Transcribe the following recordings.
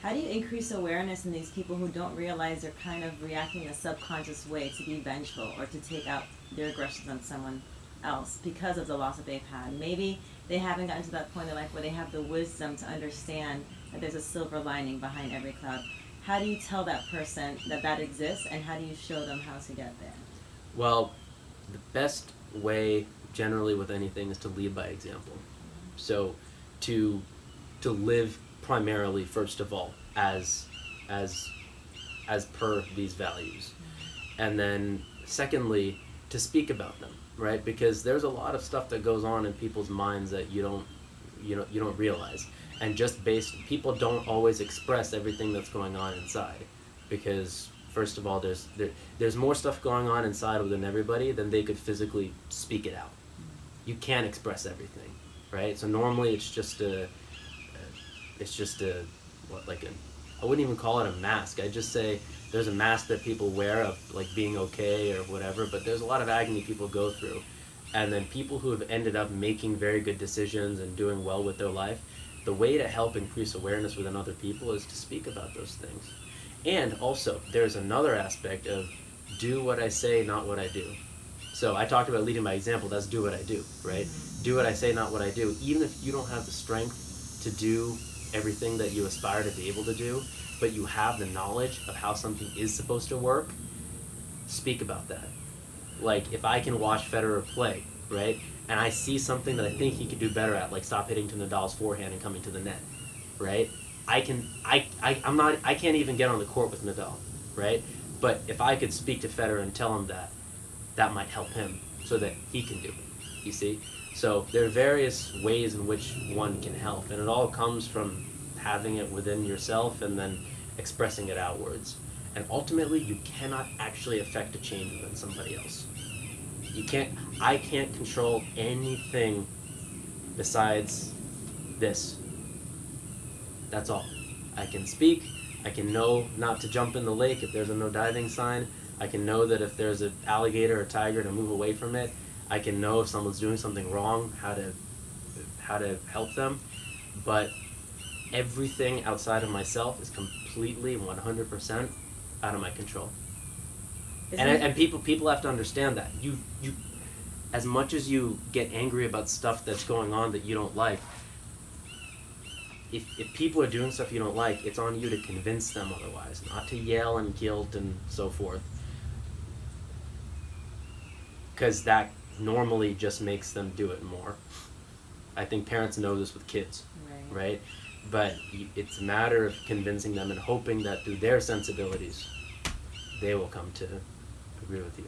How do you increase awareness in these people who don't realize they're kind of reacting in a subconscious way to be vengeful or to take out their aggressions on someone else because of the loss that they've had? Maybe they haven't gotten to that point in their life where they have the wisdom to understand that there's a silver lining behind every cloud. How do you tell that person that that exists, and how do you show them how to get there? Well, the best way generally with anything is to lead by example. So to live primarily first of all as as per these values. And then secondly, to speak about them, right? Because there's a lot of stuff that goes on in people's minds that you don't realize. And just based people don't always express everything that's going on inside, because first of all there's more stuff going on inside within everybody than they could physically speak it out. You can't express everything, right? So normally it's just a what like a I wouldn't even call it a mask. I just say there's a mask that people wear of like being okay or whatever, but there's a lot of agony people go through. And then people who have ended up making very good decisions and doing well with their life, the way to help increase awareness within other people is to speak about those things. And also, there's another aspect of do what I say, not what I do. So I talked about leading by example, that's do what I do, right? Do what I say, not what I do. Even if you don't have the strength to do everything that you aspire to be able to do, but you have the knowledge of how something is supposed to work, speak about that. Like if I can watch Federer play, right, and I see something that I think he could do better at, like stop hitting to Nadal's forehand and coming to the net, right? I can't even get on the court with Nadal, right? But if I could speak to Federer and tell him that, that might help him so that he can do it. You see? So there are various ways in which one can help, and it all comes from having it within yourself and then expressing it outwards. And ultimately, you cannot actually affect a change within somebody else. You can't. I can't control anything besides this. That's all. I can speak. I can know not to jump in the lake if there's a no diving sign. I can know that if there's an alligator or tiger to move away from it. I can know if someone's doing something wrong, how to help them. But everything outside of myself is completely 100% out of my control. And people have to understand that. You as much as you get angry about stuff that's going on that you don't like, if people are doing stuff you don't like, it's on you to convince them otherwise, not to yell and guilt and so forth. Because that normally just makes them do it more. I think parents know this with kids, right? But it's a matter of convincing them and hoping that through their sensibilities, they will come to agree with you.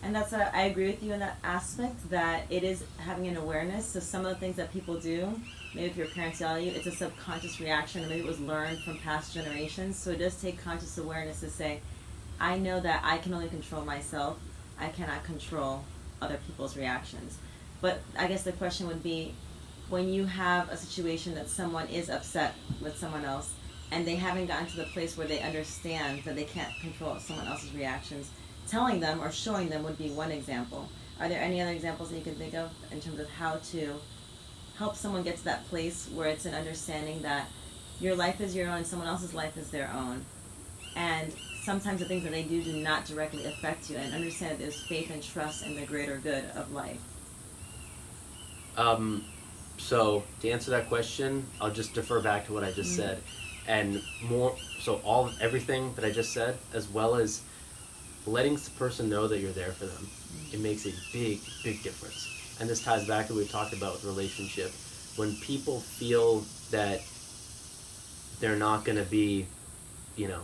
And I agree with you in that aspect, that it is having an awareness. So some of the things that people do, maybe if your parents yell at you, it's a subconscious reaction, or maybe it was learned from past generations. So it does take conscious awareness to say, I know that I can only control myself. I cannot control other people's reactions. But I guess the question would be, when you have a situation that someone is upset with someone else and they haven't gotten to the place where they understand that they can't control someone else's reactions, telling them or showing them would be one example. Are there any other examples that you can think of in terms of how to help someone get to that place where it's an understanding that your life is your own, someone else's life is their own, and sometimes the things that they do not directly affect you, and understand that there's faith and trust in the greater good of life? So to answer that question, I'll just defer back to what I just said, and more. So everything that I just said, as well as letting the person know that you're there for them, it makes a big difference. And this ties back to what we talked about with relationship. When people feel that they're not going to be,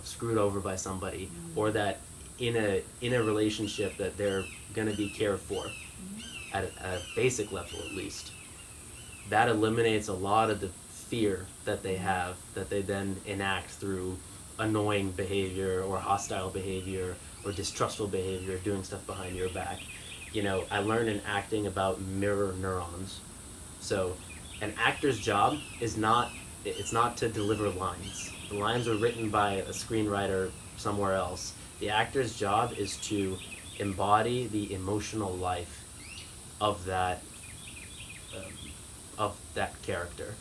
screwed over by somebody, or that in a relationship that they're going to be cared for, at a basic level at least, that eliminates a lot of the fear that they have, that they then enact through annoying behavior or hostile behavior or distrustful behavior, doing stuff behind your back. I learned in acting about mirror neurons. So an actor's job is not to deliver lines. The lines are written by a screenwriter somewhere else. The actor's job is to embody the emotional life of that character.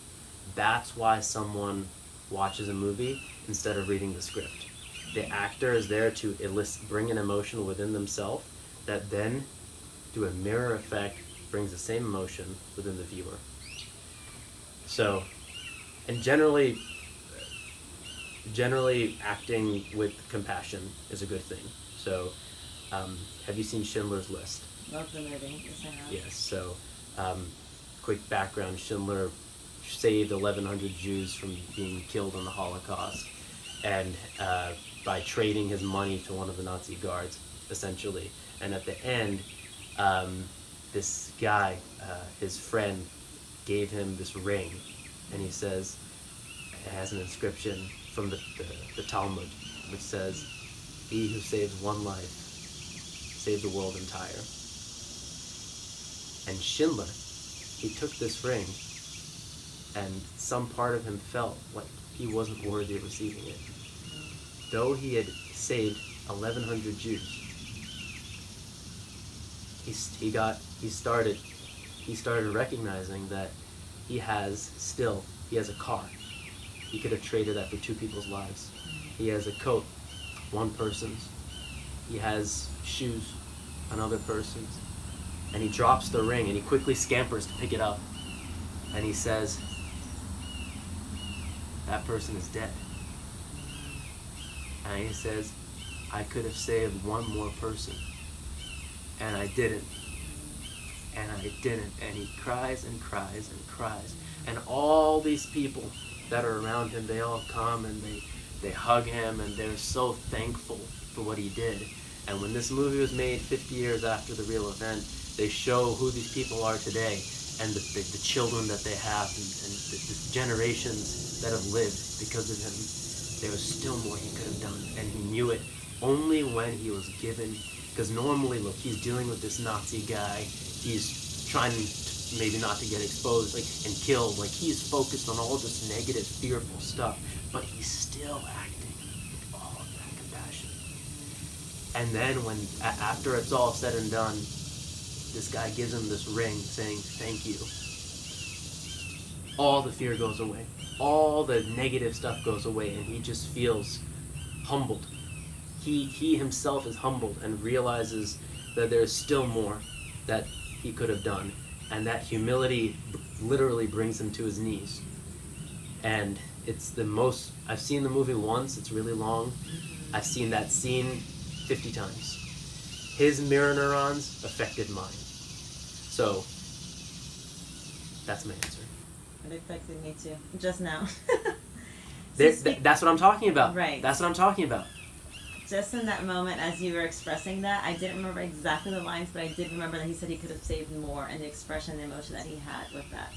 That's why someone watches a movie instead of reading the script. The actor is there to bring an emotion within themselves that then, through a mirror effect, brings the same emotion within the viewer. So, and generally acting with compassion is a good thing. So, have you seen Schindler's List? Love the movie. Yes, I have. Yes. So, quick background: Schindler saved 1,100 Jews from being killed in the Holocaust, and by trading his money to one of the Nazi guards, essentially. And at the end, this guy, his friend, gave him this ring, and he says, it has an inscription from the Talmud, which says, "He who saves one life saves the world entire." And Schindler, he took this ring, and some part of him felt like he wasn't worthy of receiving it. Though he had saved 1,100 Jews, he started recognizing that he has a car. He could have traded that for two people's lives. He has a coat, one person's. He has shoes, another person's. And he drops the ring, and he quickly scampers to pick it up. And he says, that person is dead. And he says, I could have saved one more person. And I didn't. And I didn't. And he cries and cries and cries. And all these people that are around him, they all come and they hug him, and they're so thankful for what he did. And when this movie was made 50 years after the real event, they show who these people are today, and the children that they have, and the generations that have lived because of him. There was still more he could have done, and he knew it only when he was given. Because normally, look, he's dealing with this Nazi guy. He's trying maybe not to get exposed, and killed. He's focused on all this negative, fearful stuff, but he's still acting with all of that compassion. And then after it's all said and done, this guy gives him this ring saying, thank you. All the fear goes away. All the negative stuff goes away, and he just feels humbled. He himself is humbled and realizes that there's still more that he could have done. And that humility literally brings him to his knees. And it's the most... I've seen the movie once. It's really long. I've seen that scene 50 times. His mirror neurons affected mine. So, that's my answer. It affected me too. Just now. That's what I'm talking about. Right. That's what I'm talking about. Just in that moment, as you were expressing that, I didn't remember exactly the lines, but I did remember that he said he could have saved more, and the expression, the emotion that he had with that.